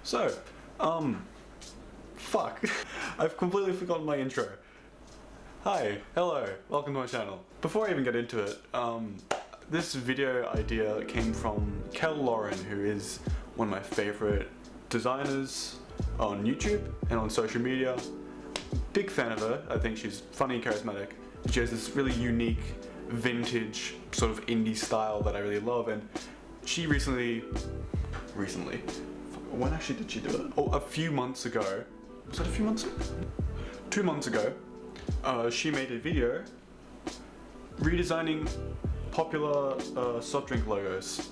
So, fuck. I've completely forgotten my intro. Hi, hello, welcome to my channel. Before I even get into it, this video idea came from Kel Lauren, who is one of my favorite designers on YouTube and on social media. Big fan of her. I think she's funny, charismatic. She has this really unique, vintage, sort of indie style that I really love, and she recently, when actually did she do it? Oh, a few months ago. Was that a few months ago? 2 months ago, she made a video redesigning popular soft drink logos.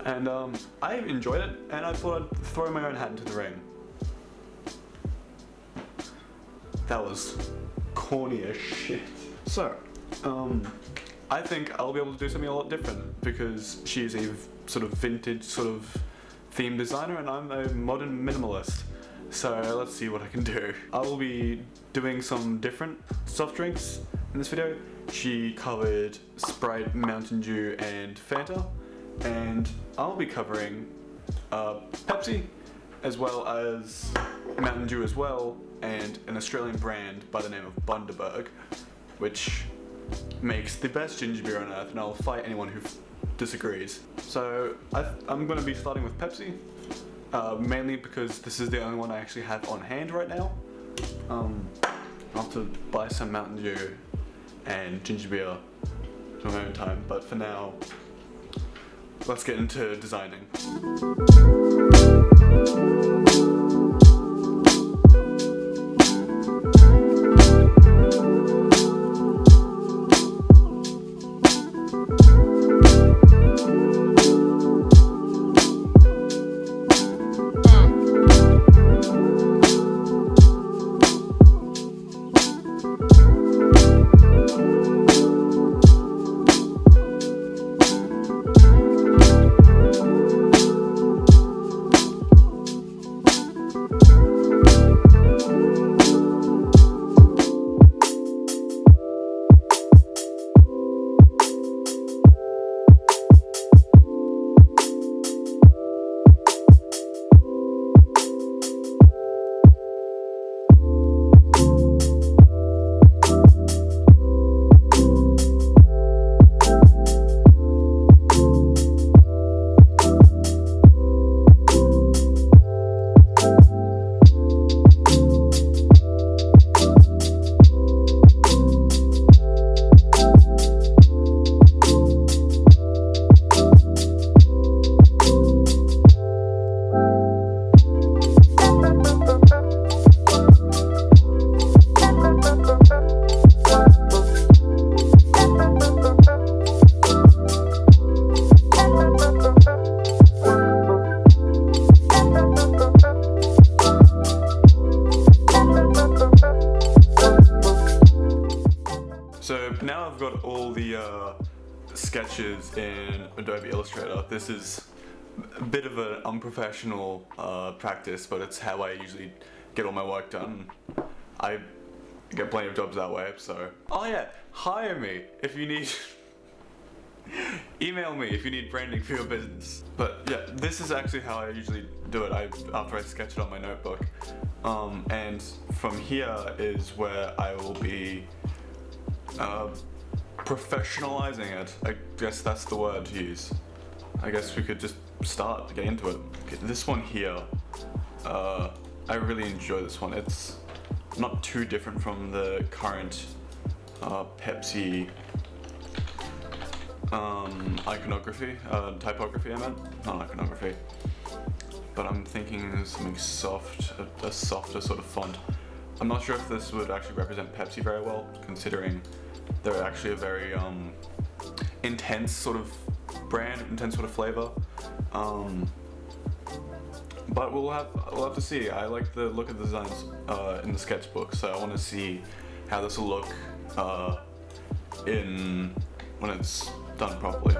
And I enjoyed it, and I thought I'd throw my own hat into the ring. That was corny as shit. So, I think I'll be able to do something a lot different because she is a sort of vintage sort of theme designer and I'm a modern minimalist. So let's see what I can do. I will be doing some different soft drinks in this video. She covered Sprite, Mountain Dew and Fanta, and I'll be covering Pepsi as well as Mountain Dew as well, and an Australian brand by the name of Bundaberg, which makes the best ginger beer on earth, and I'll fight anyone who disagrees. So I'm going to be starting with Pepsi, mainly because this is the only one I actually have on hand right now. I'll have to buy some Mountain Dew and ginger beer to my own time, but for now, let's get into designing. So now I've got all the sketches in Adobe Illustrator. This is a bit of an unprofessional practice, but it's how I usually get all my work done. I get plenty of jobs that way, so. Oh yeah, hire me if you need, email me if you need branding for your business. But yeah, this is actually how I usually do it after I sketch it on my notebook. And from here is where I will be professionalizing it. I guess that's the word to use. I guess we could just get into it. Okay, this one here, I really enjoy this one. It's not too different from the current Pepsi iconography, typography I meant, not iconography. But I'm thinking something soft, a softer sort of font. I'm not sure if this would actually represent Pepsi very well, considering they're actually a very intense sort of brand, intense sort of flavor. But we'll have to see. I like the look of the designs in the sketchbook, so I want to see how this will look when it's done properly.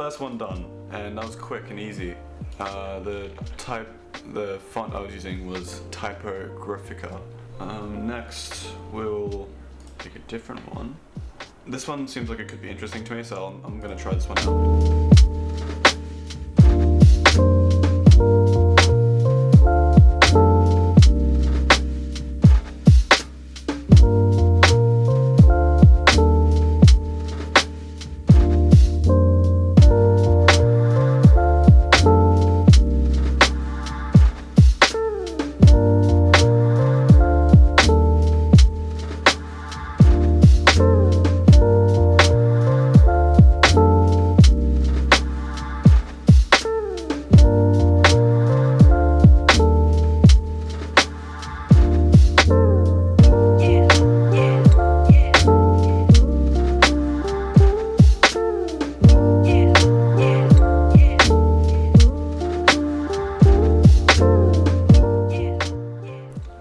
first one done, and that was quick and easy. The font I was using was Typographica. Next, we'll pick a different one. This one seems like it could be interesting to me, so I'm gonna try this one out.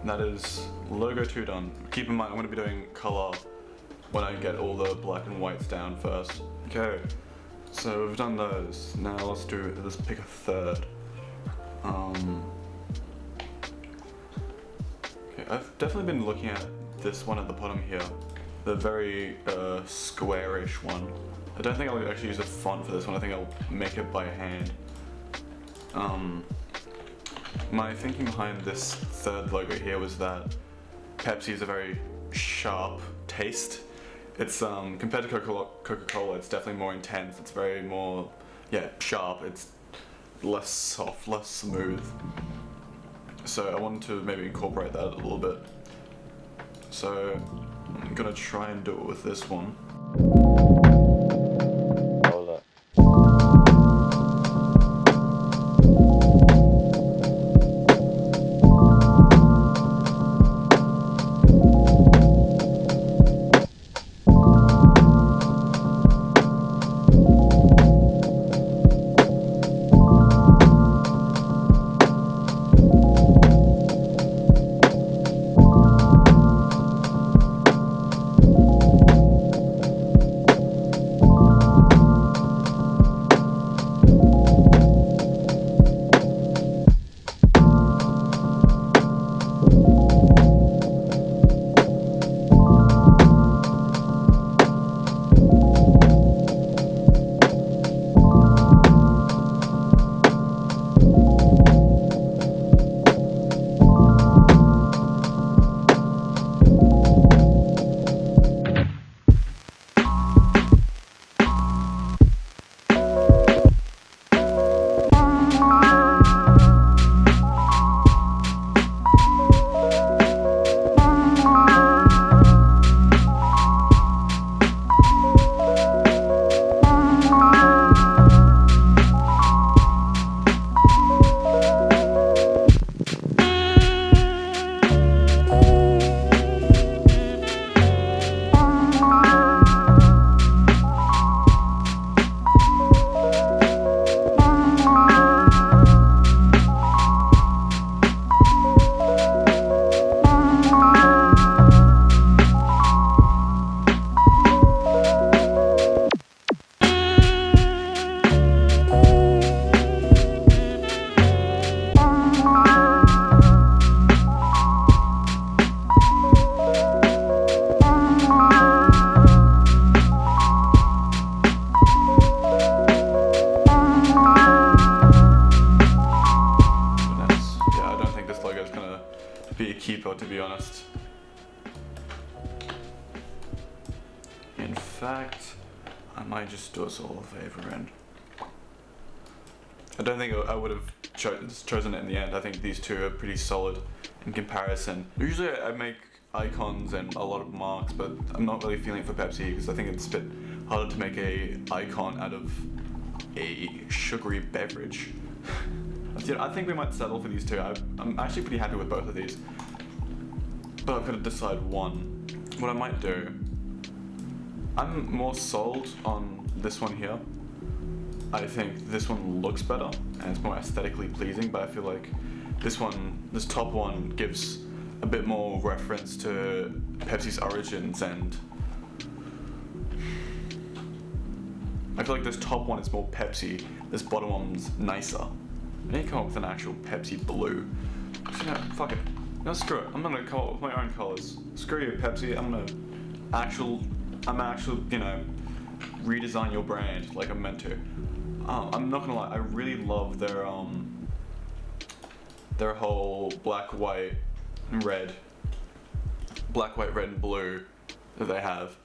That is logo 2 done. Keep in mind, I'm going to be doing color when I get all the black and whites down first. Okay, so we've done those. Now let's pick a third. Okay, I've definitely been looking at this one at the bottom here, the very squarish one. I don't think I'll actually use a font for this one. I think I'll make it by hand. My thinking behind this third logo here was that Pepsi is a very sharp taste. It's compared to Coca-Cola, it's definitely more intense. It's very more, sharp. It's less soft, less smooth. So I wanted to maybe incorporate that a little bit. So I'm gonna try and do it with this one. To be honest. In fact, I might just do us all a favor and I don't think I would have chosen it in the end. I think these two are pretty solid in comparison. Usually I make icons and a lot of marks, but I'm not really feeling it for Pepsi because I think it's a bit harder to make a icon out of a sugary beverage. I think we might settle for these two. I'm actually pretty happy with both of these. But I've got to decide one. What I might do, I'm more sold on this one here. I think this one looks better and it's more aesthetically pleasing, but I feel like this top one gives a bit more reference to Pepsi's origins and I feel like this top one is more Pepsi, this bottom one's nicer. I need to come up with an actual Pepsi blue. Actually, no, fuck it. No, screw it. I'm gonna come up with my own colors. Screw you, Pepsi. I'm actually, you know, redesign your brand like I'm meant to. I'm not gonna lie, I really love their whole black, white, and red. Black, white, red, and blue that they have.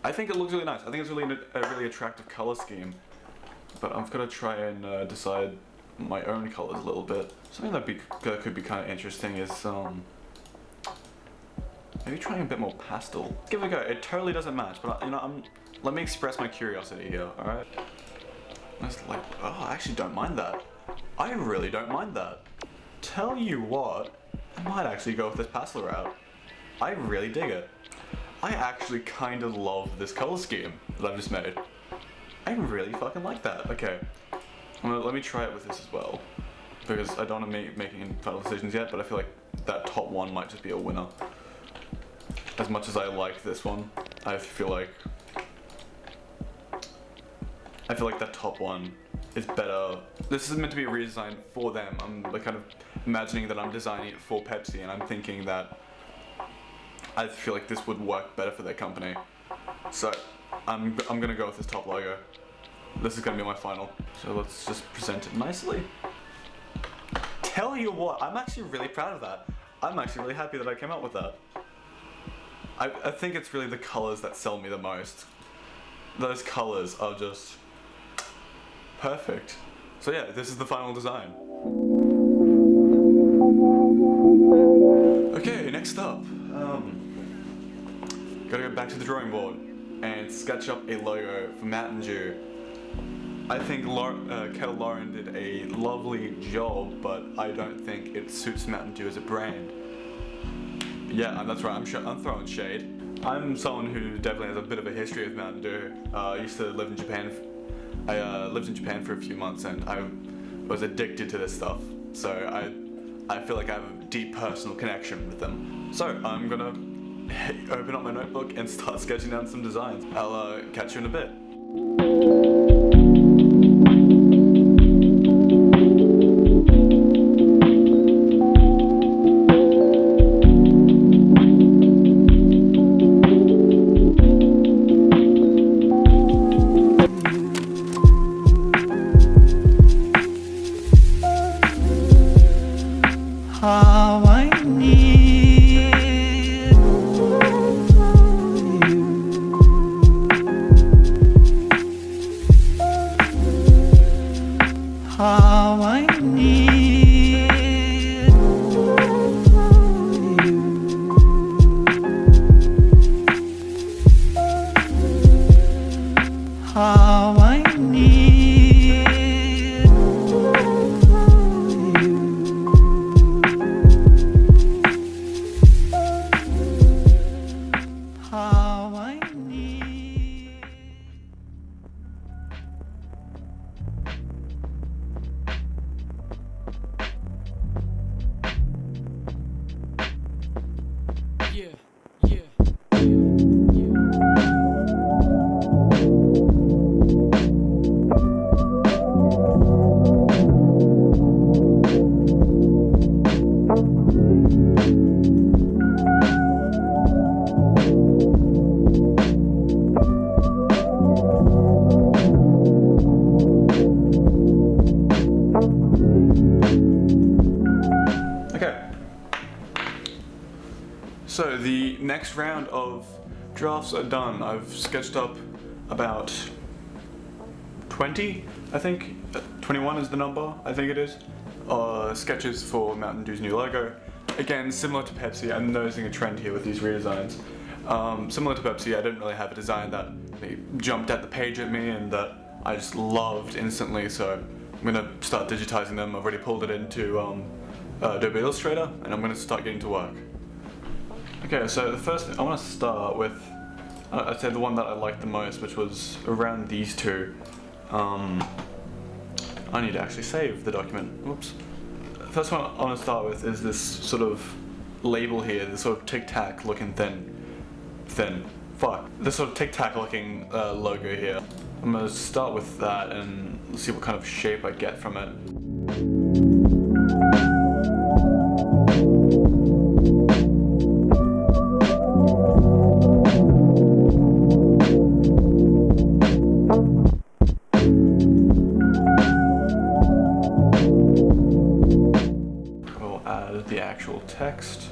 I think it looks really nice. I think it's really a really attractive color scheme. But I've got to try and decide my own colors a little bit. Something that could be kind of interesting is maybe trying a bit more pastel. Give it a go. It totally doesn't match, but you know, let me express my curiosity here. All right. It's like, oh, I actually don't mind that. I really don't mind that. Tell you what, I might actually go with this pastel route. I really dig it. I actually kind of love this color scheme that I've just made. I really fucking like that. Okay, let me try it with this as well, because I don't want to make any final decisions yet, but I feel like that top one might just be a winner. As much as I like this one, I feel like that top one is better. This is meant to be a redesign for them. I'm like kind of imagining that I'm designing it for Pepsi, and I'm thinking that I feel like this would work better for their company. So I'm gonna go with this top logo. This is gonna be my final. So let's just present it nicely. Tell you what, I'm actually really proud of that. I'm actually really happy that I came up with that. I think it's really the colors that sell me the most. Those colors are just perfect. So yeah, this is the final design. Okay, next up. Gotta go back to the drawing board and sketch up a logo for Mountain Dew. I think Kel Lauren did a lovely job, but I don't think it suits Mountain Dew as a brand. Yeah, that's right, I'm throwing shade. I'm someone who definitely has a bit of a history with Mountain Dew. I used to live in Japan. I lived in Japan for a few months, and I was addicted to this stuff. So I feel like I have a deep personal connection with them. So I'm gonna open up my notebook and start sketching down some designs. I'll catch you in a bit. How I need how I need how I need how I need. Yeah, yeah, Okay. So the next round of drafts are done. I've sketched up about 20, I think. 21 is the number, I think it is. Sketches for Mountain Dew's new logo. Again, similar to Pepsi, I'm noticing a trend here with these redesigns. Similar to Pepsi, I didn't really have a design that jumped at the page at me and that I just loved instantly, so I'm gonna start digitizing them. I've already pulled it into Adobe Illustrator, and I'm gonna start getting to work. Okay, so the first thing I want to start with, I'd say the one that I liked the most, which was around these two. I need to actually save the document. Whoops. The first one I want to start with is this sort of label here, this sort of tic-tac looking this sort of tic-tac looking logo here. I'm gonna start with that and see what kind of shape I get from it. We'll add the actual text.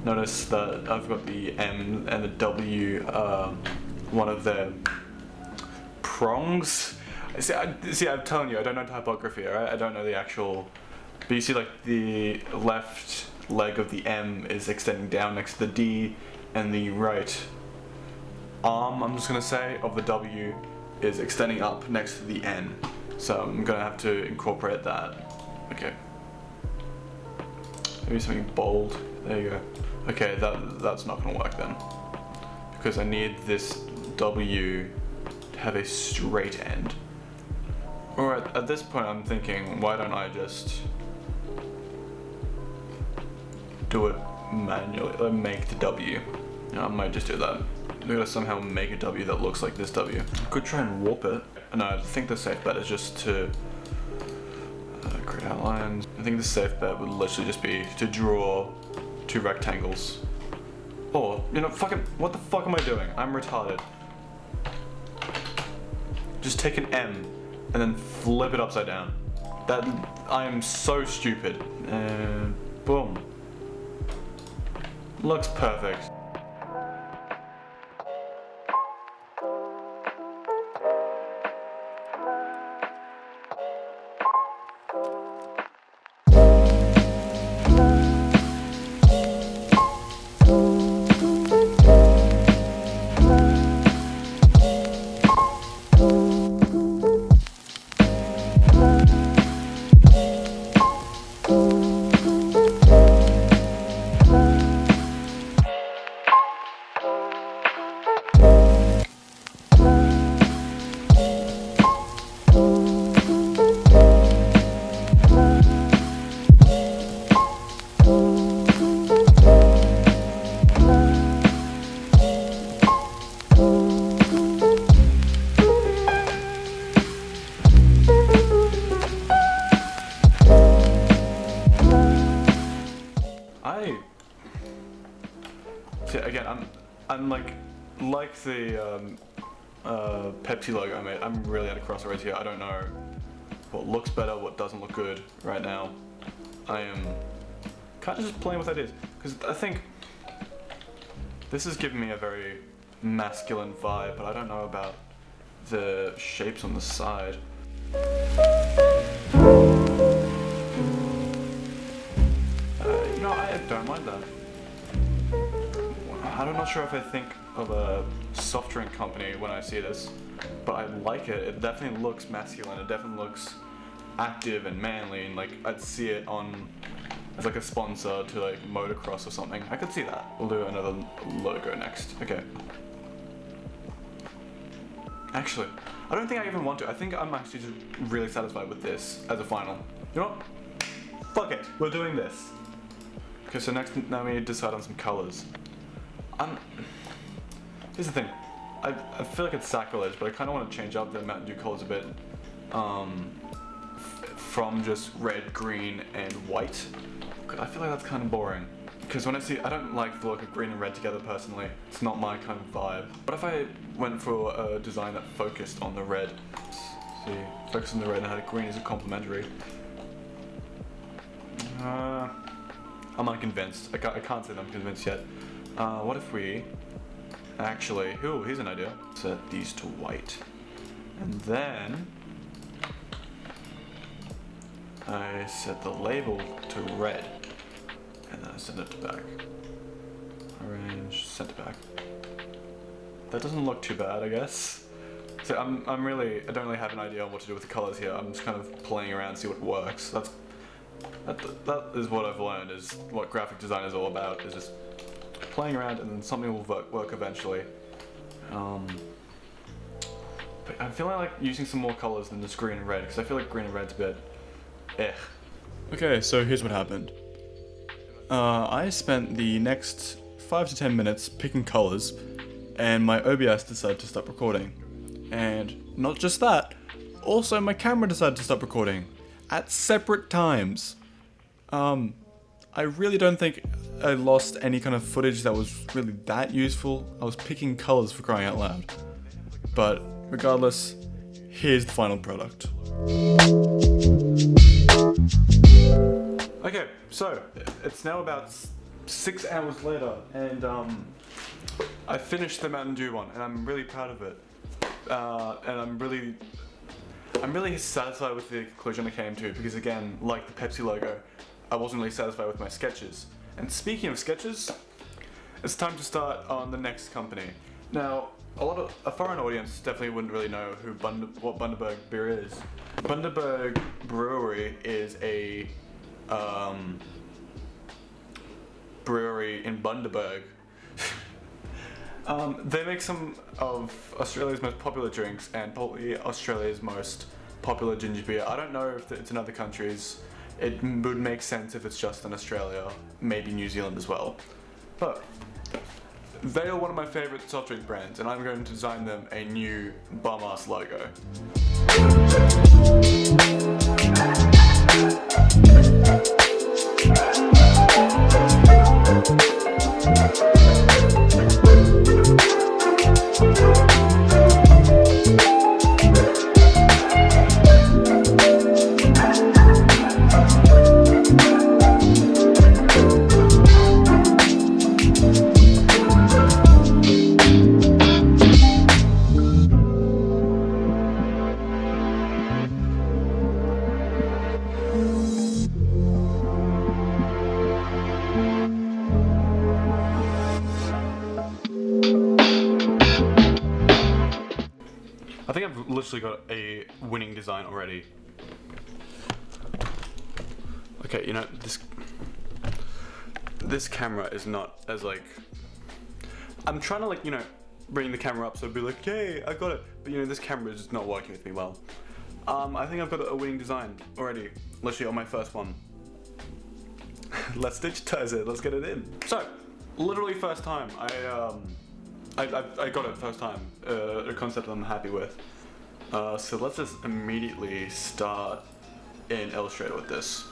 Notice that I've got the M and the W, one of the prongs. See, I'm telling you, I don't know typography, alright? I don't know the actual. But you see, like, the left leg of the M is extending down next to the D, and the right arm, I'm just gonna say, of the W is extending up next to the N. So I'm gonna have to incorporate that. Okay. Maybe something bold. There you go. Okay, that's not gonna work then, because I need this W to have a straight end. Or at this point I'm thinking, why don't I just do it manually, make the W. I might just do that. I'm gonna somehow make a W that looks like this W. Could try and warp it. No, I think the safe bet is just to create outlines. I think the safe bet would literally just be to draw 2 rectangles. Or, you know, fucking, what the fuck am I doing? I'm retarded. Just take an M and then flip it upside down. I am so stupid. And boom. Looks perfect. See, again, I'm like the Pepsi logo I made. I'm really at a crossroads here. I don't know what looks better, what doesn't look good right now. I am kind of just playing with ideas, because I think this is giving me a very masculine vibe, but I don't know about the shapes on the side. You know, I don't mind that. I'm not sure if I think of a soft drink company when I see this, but I like it. It definitely looks masculine. It definitely looks active and manly, and like I'd see it on as like a sponsor to like motocross or something. I could see that. We'll do another logo next. Okay. Actually, I don't think I even want to. I think I'm actually just really satisfied with this as a final. You know what? Fuck it. We're doing this. Okay, so next, now we need to decide on some colors. Here's the thing. I feel like it's sacrilege, but I kind of want to change up the Mountain Dew colors a bit. From just red, green, and white. I feel like that's kind of boring. Because when I don't like the look of green and red together personally. It's not my kind of vibe. What if I went for a design that focused on the red? Let's see, focused on the red and had green as a complementary. I'm unconvinced. I can't say that I'm convinced yet. What if we actually, here's an idea. Set these to white. And then I set the label to red. And then I send it to back. Arrange, send it back. That doesn't look too bad, I guess. So I don't really have an idea on what to do with the colors here. I'm just kind of playing around, see what works. That is what I've learned, is what graphic design is all about, is just playing around and then something will work eventually. But I'm feeling like using some more colors than just green and red, because I feel like green and red's a bit Okay, so here's what happened. I spent the next 5 to 10 minutes picking colors, and my OBS decided to stop recording. And not just that, also my camera decided to stop recording at separate times. I really don't think I lost any kind of footage that was really that useful. I was picking colors, for crying out loud. But regardless, here's the final product. Okay, so it's now about 6 hours later, and I finished the Mountain Dew one, and I'm really proud of it. And I'm really satisfied with the conclusion I came to, because again, like the Pepsi logo, I wasn't really satisfied with my sketches. And speaking of sketches, it's time to start on the next company. Now, a foreign audience definitely wouldn't really know what Bundaberg beer is. Bundaberg Brewery is a brewery in Bundaberg. They make some of Australia's most popular drinks and probably Australia's most popular ginger beer. I don't know if it's in other countries. It would make sense if it's just in Australia, maybe New Zealand as well. But they are one of my favorite soft drink brands, and I'm going to design them a new bum-ass logo. I think I've literally got a winning design already. Okay, you know, this camera is not as like, I'm trying to like, you know, bring the camera up so it'd be like, yay, I got it. But you know, this camera is just not working with me well. I think I've got a winning design already, literally on my first one. Let's digitize it, let's get it in. So, literally first time, I got it first time, a concept I'm happy with. So let's just immediately start in Illustrator with this.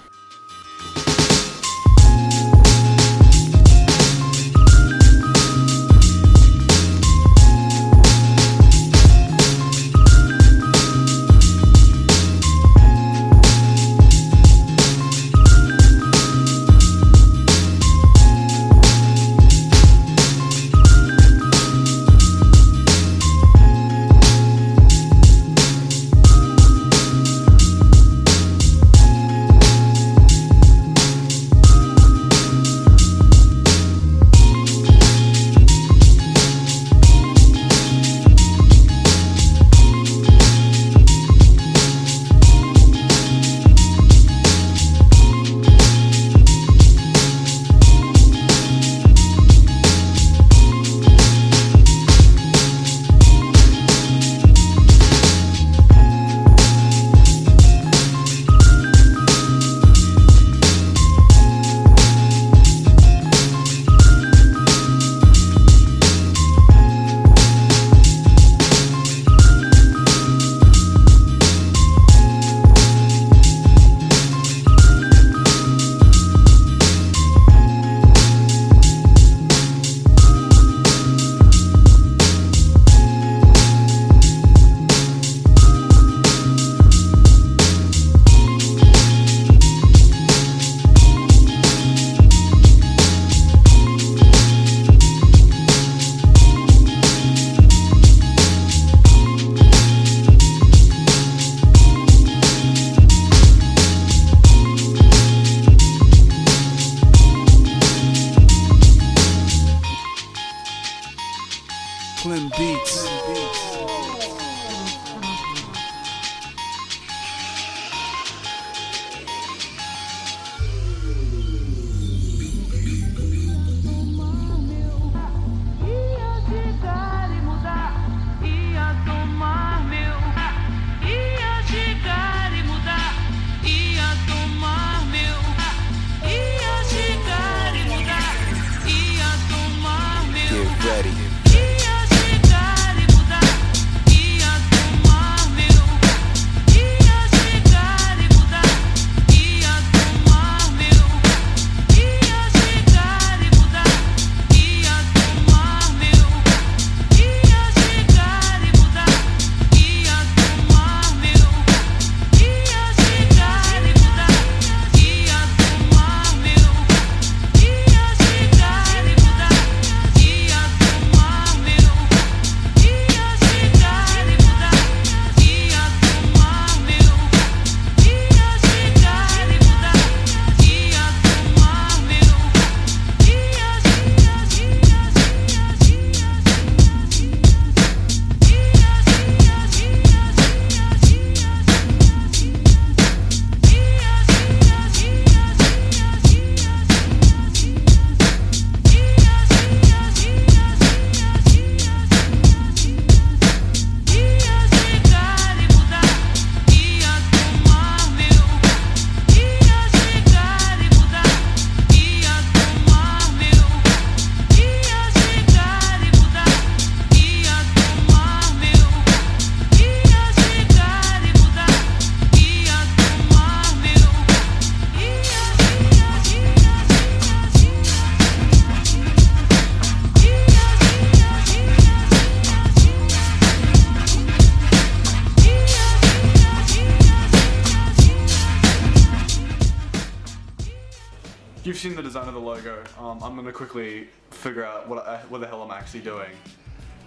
you've seen the design of the logo, I'm gonna quickly figure out what the hell I'm actually doing.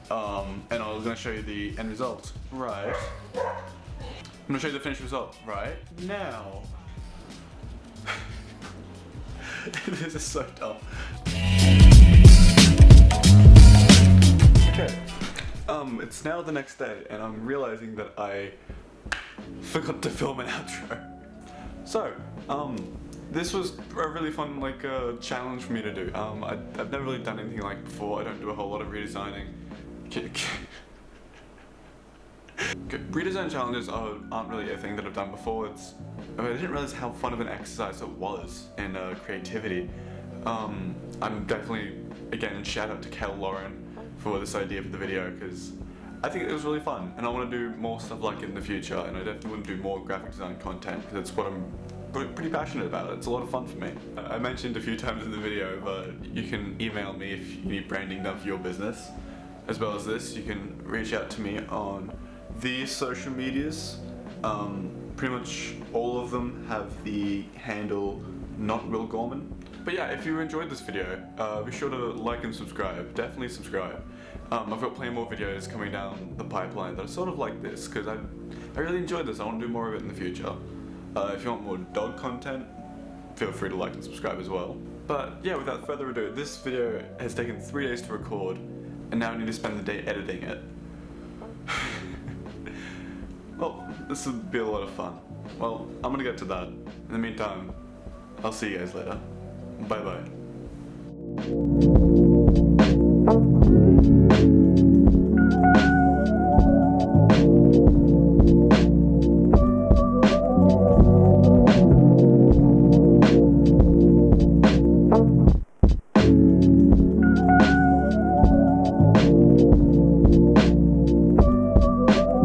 And I'm gonna show you the end result. Right. I'm gonna show you the finished result right now. This is so dumb. Okay. It's now the next day, and I'm realizing that I forgot to film an outro. So, this was a really fun, challenge for me to do. I've never really done anything like before. I don't do a whole lot of redesigning. Redesign challenges aren't really a thing that I've done before. I didn't realize how fun of an exercise it was in creativity. I'm definitely, again, shout out to Kel Lauren for this idea for the video, because I think it was really fun, and I want to do more stuff like it in the future, and I definitely want to do more graphic design content, because it's what I'm pretty passionate about. It's a lot of fun for me. I mentioned a few times in the video, but you can email me if you need branding done for your business. As well as this, you can reach out to me on these social medias. Pretty much all of them have the handle @NotWillGorman. But yeah, if you enjoyed this video, be sure to like and subscribe. Definitely subscribe. I've got plenty more videos coming down the pipeline that are sort of like this, because I really enjoyed this. I want to do more of it in the future. If you want more dog content, feel free to like and subscribe as well. But yeah, without further ado, this video has taken 3 days to record, and now I need to spend the day editing it. Well, this would be a lot of fun. Well, I'm gonna get to that. In the meantime, I'll see you guys later. Bye bye.